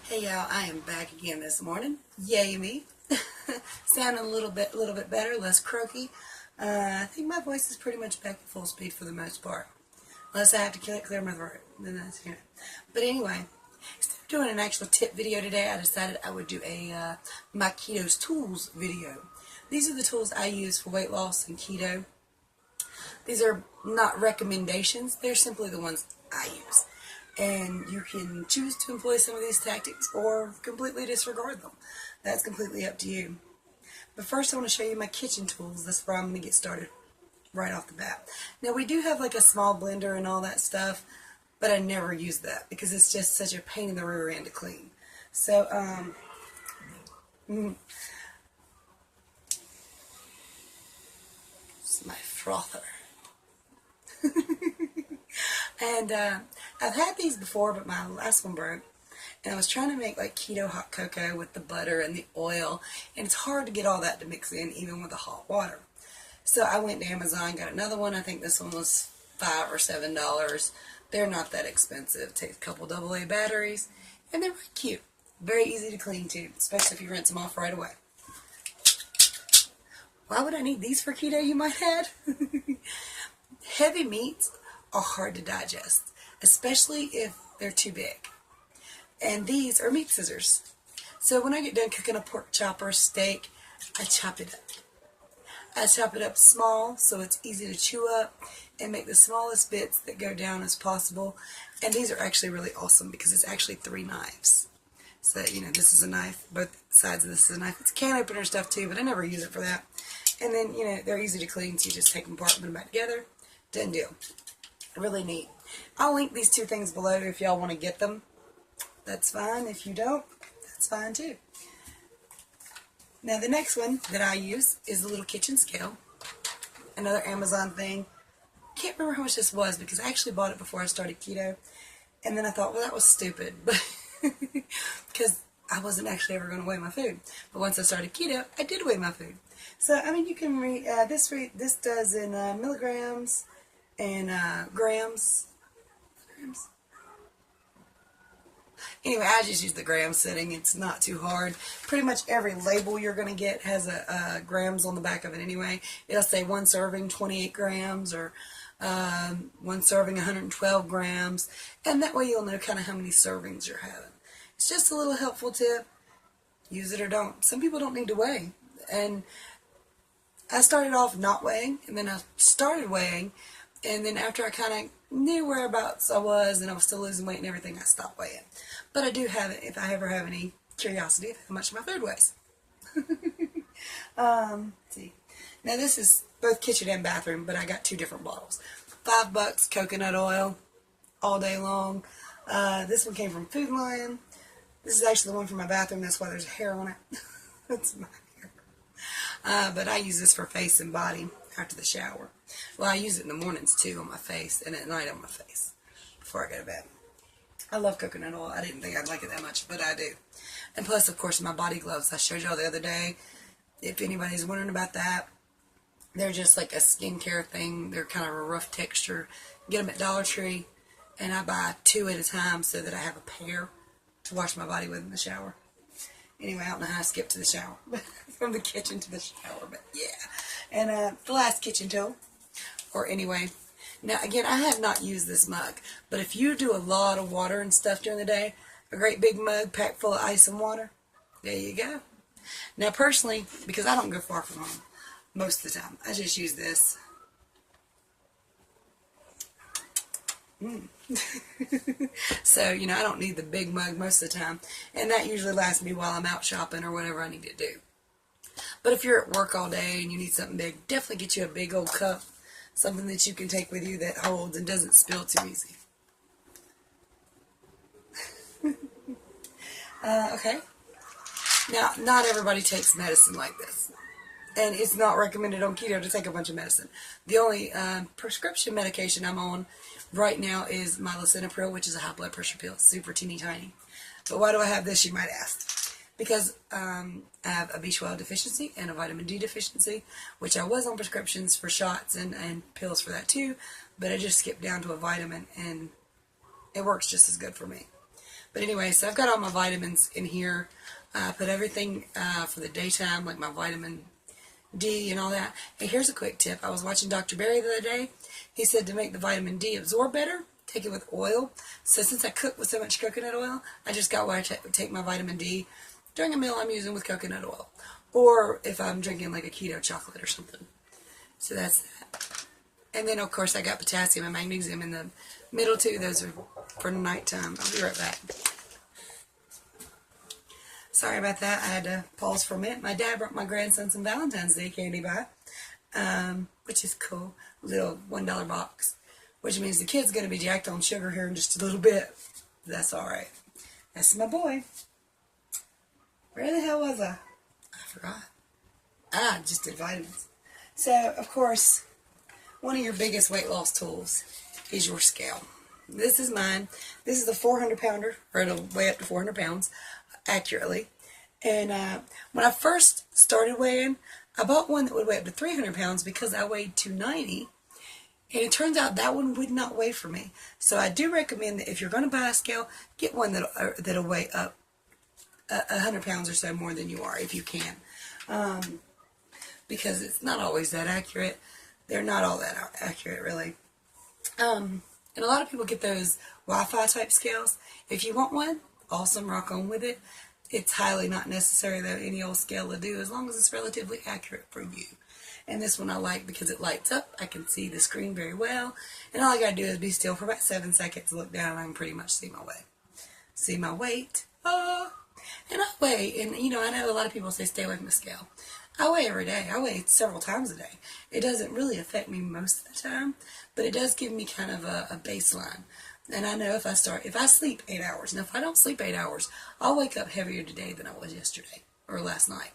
Hey y'all, I am back again this morning. Yay me. Sounding a little bit better, less croaky. I think my voice is pretty much back at full speed for the most part. Unless I have to clear my throat. Then that's it. But anyway, instead of doing an actual tip video today, I decided I would do a my Keto Tools video. These are the tools I use for weight loss and keto. These are not recommendations, they're simply the ones I use. And you can choose to employ some of these tactics or completely disregard them. That's completely up to you. But first I want to show you my kitchen tools. That's where I'm going to get started right off the bat. Now we do have like a small blender and all that stuff, but I never use that because it's just such a pain in the rear end to clean. So, it's my frother. And I've had these before, but my last one broke. And I was trying to make like keto hot cocoa with the butter and the oil, and it's hard to get all that to mix in even with the hot water. So I went to Amazon, got another one. I think this one was $5 or $7. They're not that expensive. Take a couple AA batteries, and they're really cute. Very easy to clean too, especially if you rinse them off right away. Why would I need these for keto, you might add? Heavy meats are hard to digest, especially if they're too big. And these are meat scissors. So when I get done cooking a pork chop or a steak, I chop it up. I chop it up small so it's easy to chew up and make the smallest bits that go down as possible. And these are actually really awesome because it's actually 3 knives. So, you know, this is a knife, both sides of this is a knife. It's a can opener stuff too, but I never use it for that. And then, you know, they're easy to clean, so you just take them apart and put them back together. Done deal. Really neat. I'll link these 2 things below if y'all want to get them. That's fine. If you don't, that's fine too. Now the next one that I use is the little kitchen scale. Another Amazon thing. Can't remember how much this was because I actually bought it before I started keto. And then I thought, well, that was stupid. But because I wasn't actually ever going to weigh my food. But once I started keto, I did weigh my food. So, I mean, you can read, this does in milligrams and grams. Anyway, I just use the gram setting. It's not too hard. Pretty much every label you're going to get has a grams on the back of it anyway. It'll say 1 serving 28 grams or 1 serving 112 grams. And that way you'll know kind of how many servings you're having. It's just a little helpful tip. Use it or don't. Some people don't need to weigh. And I started off not weighing, and then I started weighing. And then after I kind of knew whereabouts I was and I was still losing weight and everything, I stopped weighing. But I do have it if I ever have any curiosity of how much my food weighs. Let's see. Now this is both kitchen and bathroom, but I got 2 different bottles. $5 coconut oil all day long. This one came from Food Lion. This is actually the one for my bathroom. That's why there's hair on it. That's my hair. But I use this for face and body after the shower. Well, I use it in the mornings too on my face and at night on my face before I go to bed. I love coconut oil. I didn't think I'd like it that much, but I do. And plus, of course, my body gloves I showed y'all the other day. If anybody's wondering about that, they're just like a skincare thing. They're kind of a rough texture. Get them at Dollar Tree, and I buy 2 at a time so that I have a pair to wash my body with in the shower. Anyway, I don't know how I skipped to the shower. From the kitchen to the shower, but yeah. And the last kitchen tool, or anyway, now again, I have not used this mug, but if you do a lot of water and stuff during the day, a great big mug packed full of ice and water, there you go. Now personally, because I don't go far from home most of the time, I just use this. So, you know, I don't need the big mug most of the time, and that usually lasts me while I'm out shopping or whatever I need to do. But if you're at work all day and you need something big, definitely get you a big old cup, something that you can take with you that holds and doesn't spill too easy. Okay. Now, not everybody takes medicine like this, and it's not recommended on keto to take a bunch of medicine. The only prescription medication I'm on right now is my lisinopril, which is a high blood pressure pill. It's super teeny tiny. But why do I have this, you might ask? Because I have a B12 deficiency and a vitamin D deficiency, which I was on prescriptions for shots and pills for that too, but I just skipped down to a vitamin, and it works just as good for me. But anyway, so I've got all my vitamins in here. I put everything for the daytime, like my vitamin D and all that. And here's a quick tip. I was watching Dr. Berry the other day. He said to make the vitamin D absorb better, take it with oil. So since I cook with so much coconut oil, I just got where I take my vitamin D during a meal I'm using with coconut oil. Or if I'm drinking like a keto chocolate or something. So that's that. And then of course I got potassium and magnesium in the middle too. Those are for nighttime. I'll be right back. Sorry about that. I had to pause for a minute. My dad brought my grandson some Valentine's Day candy by, which is cool. A little $1 box, which means the kid's going to be jacked on sugar here in just a little bit. That's all right. That's my boy. Where the hell was I? I forgot. I just did vitamins. So, of course, one of your biggest weight loss tools is your scale. This is mine. This is a 400-pounder, or it'll weigh up to 400 pounds accurately. And when I first started weighing, I bought one that would weigh up to 300 pounds because I weighed 290. And it turns out that one would not weigh for me. So I do recommend that if you're going to buy a scale, get one that'll weigh up 100 pounds or so more than you are, if you can. Because it's not always that accurate. They're not all that accurate, really. And a lot of people get those Wi-Fi type scales. If you want one, awesome, rock on with it. It's highly not necessary, though, any old scale to do, as long as it's relatively accurate for you. And this one I like because it lights up. I can see the screen very well. And all I got to do is be still for about 7 seconds, look down, and I can pretty much see my weight. See my weight. And I weigh, and you know, I know a lot of people say stay away from the scale. I weigh every day. I weigh several times a day. It doesn't really affect me most of the time, but it does give me kind of a baseline. And I know if I sleep 8 hours, and if I don't sleep 8 hours, I'll wake up heavier today than I was yesterday or last night.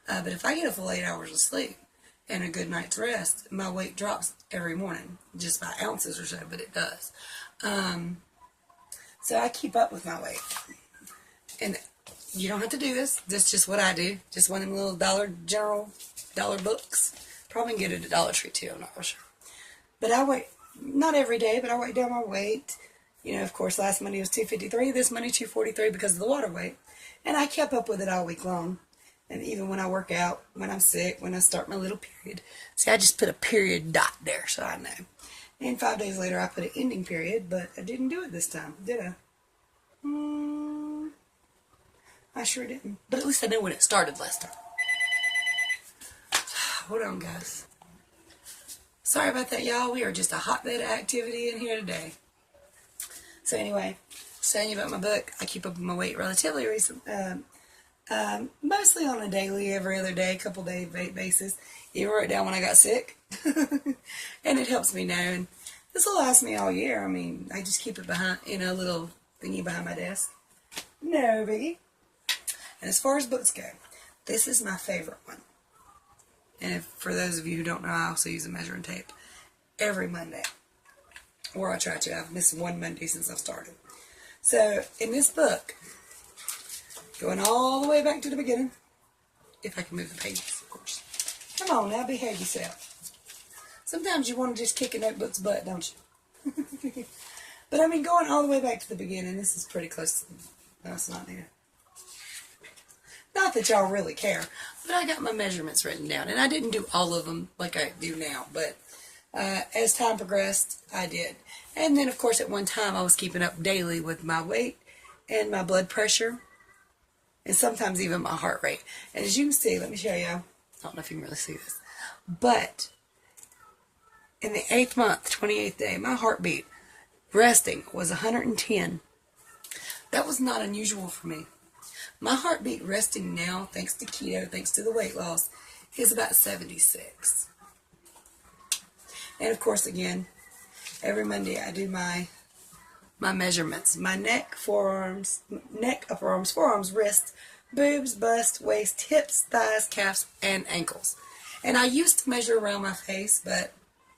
But if I get a full 8 hours of sleep and a good night's rest, my weight drops every morning, just by ounces or so, but it does. So I keep up with my weight. And you don't have to do this. That's just what I do. Just one of them little dollar books. Probably can get it at Dollar Tree too, I'm not real sure. But I weigh, not every day, but I weigh down my weight. You know, of course, last Monday was 253. This Monday, 243 because of the water weight. And I kept up with it all week long. And even when I work out, when I'm sick, when I start my little period. See, I just put a period dot there so I know. And 5 days later, I put an ending period, but I didn't do it this time, did I? I sure didn't. But at least I knew when it started last time. Hold on, guys. Sorry about that, y'all. We are just a hotbed of activity in here today. So anyway, saying about my book, I keep up with my weight relatively recent, mostly on a daily, every other day, couple day basis. You wrote it down when I got sick, and it helps me know. And this will last me all year. I mean, I just keep it behind in a little thingy behind my desk. No biggie. And as far as books go, this is my favorite one. And if, for those of you who don't know, I also use a measuring tape every Monday. Or I try to. I've missed one Monday since I've started. So, in this book, going all the way back to the beginning, if I can move the pages, of course. Come on now, behave yourself. Sometimes you want to just kick a notebook's butt, don't you? But I mean, going all the way back to the beginning, this is pretty close to, no, it's not near. Not that y'all really care, but I got my measurements written down, and I didn't do all of them like I do now, but as time progressed, I did. And then, of course, at one time, I was keeping up daily with my weight and my blood pressure, and sometimes even my heart rate. And as you can see, let me show you. I don't know if you can really see this, but in the 8th month, 28th day, my heartbeat resting was 110. That was not unusual for me. My heartbeat resting now, thanks to keto, thanks to the weight loss, is about 76. And of course, again, every Monday I do my measurements. My neck, forearms, upper arms, forearms, wrists, boobs, bust, waist, hips, thighs, calves, and ankles. And I used to measure around my face, but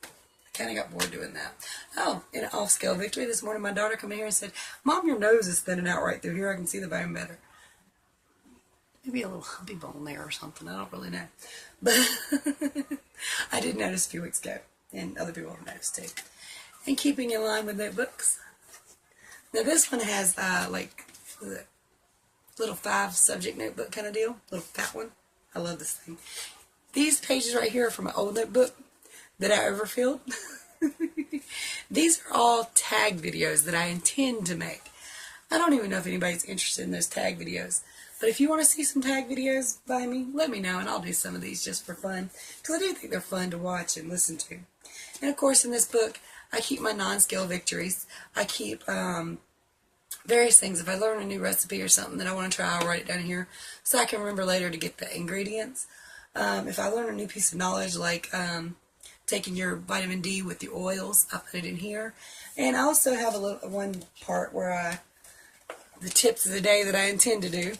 I kind of got bored doing that. Oh, in an off-scale victory this morning, my daughter came in here and said, "Mom, your nose is thinning out right through here. I can see the bone better." Maybe a little humpy bone there or something. I don't really know. But I did notice a few weeks ago. And other people have noticed too. And keeping in line with notebooks. Now this one has like little 5 subject notebook kind of deal, little fat one. I love this thing. These pages right here are from an old notebook that I overfilled. These are all tag videos that I intend to make. I don't even know if anybody's interested in those tag videos. But if you want to see some tag videos by me, let me know, and I'll do some of these just for fun. Because I do think they're fun to watch and listen to. And of course, in this book, I keep my non-scale victories. I keep various things. If I learn a new recipe or something that I want to try, I'll write it down here so I can remember later to get the ingredients. If I learn a new piece of knowledge, like taking your vitamin D with the oils, I put it in here. And I also have one part where the tips of the day that I intend to do,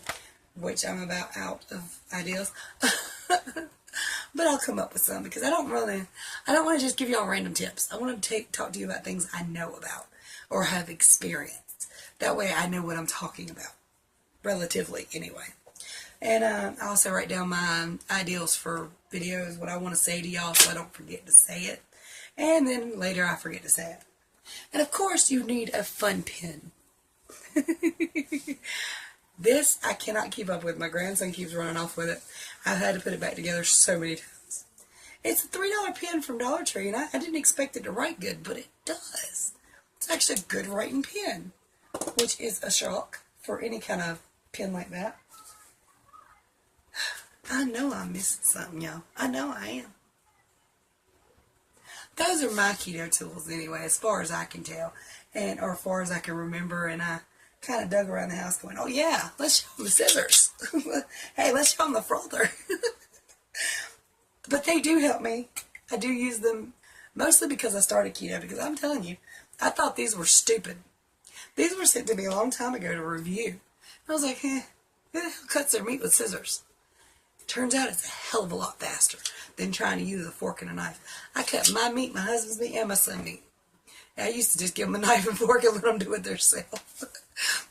which I'm about out of ideas. But I'll come up with some because I don't want to just give y'all random tips. I want to talk to you about things I know about or have experienced. That way I know what I'm talking about, relatively anyway. And I also write down my ideals for videos, what I want to say to y'all so I don't forget to say it. And then later I forget to say it. And of course you need a fun pen. This I cannot keep up with. My grandson keeps running off with it. I've had to put it back together so many times. It's a $3 pen from Dollar Tree, and I didn't expect it to write good, but it does. It's actually a good writing pen, which is a shock for any kind of pen like that. I know I'm missing something, y'all. I know I am. Those are my keto tools anyway, as far as I can tell, or as far as I can remember, and I kind of dug around the house going, oh yeah, let's show them the scissors. Hey, let's show them the frother. But they do help me. I do use them mostly because I started keto, because I'm telling you, I thought these were stupid. These were sent to me a long time ago to review. I was like, who the hell cuts their meat with scissors? Turns out it's a hell of a lot faster than trying to use a fork and a knife. I cut my meat, my husband's meat, and my son's meat. I used to just give them a knife and fork and let them do it themselves.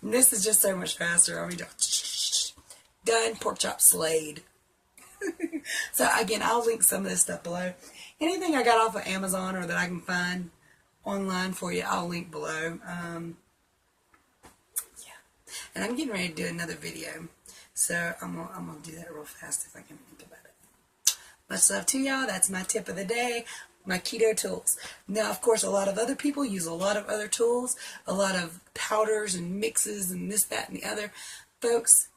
And this is just so much faster. I mean, done, pork chop slayed. So again, I'll link some of this stuff below. Anything I got off of Amazon or that I can find online for you, I'll link below. Yeah. And I'm getting ready to do another video. So I'm gonna do that real fast if I can think about it. Much love to y'all. That's my tip of the day. My keto tools. Now, of course, a lot of other people use a lot of other tools, a lot of powders and mixes and this, that, and the other. Folks,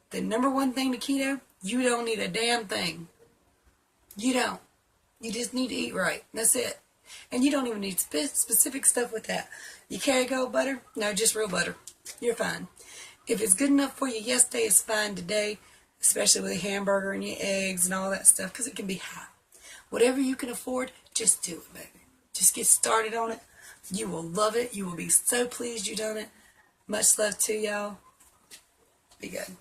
the number one thing to keto, you don't need a damn thing. You don't. You just need to eat right. That's it. And you don't even need specific stuff with that. You carry gold butter? No, just real butter. You're fine. If it's good enough for you yesterday, it's fine today, especially with a hamburger and your eggs and all that stuff, because it can be high. Whatever you can afford, just do it, baby. Just get started on it. You will love it. You will be so pleased you done it. Much love to y'all. Be good.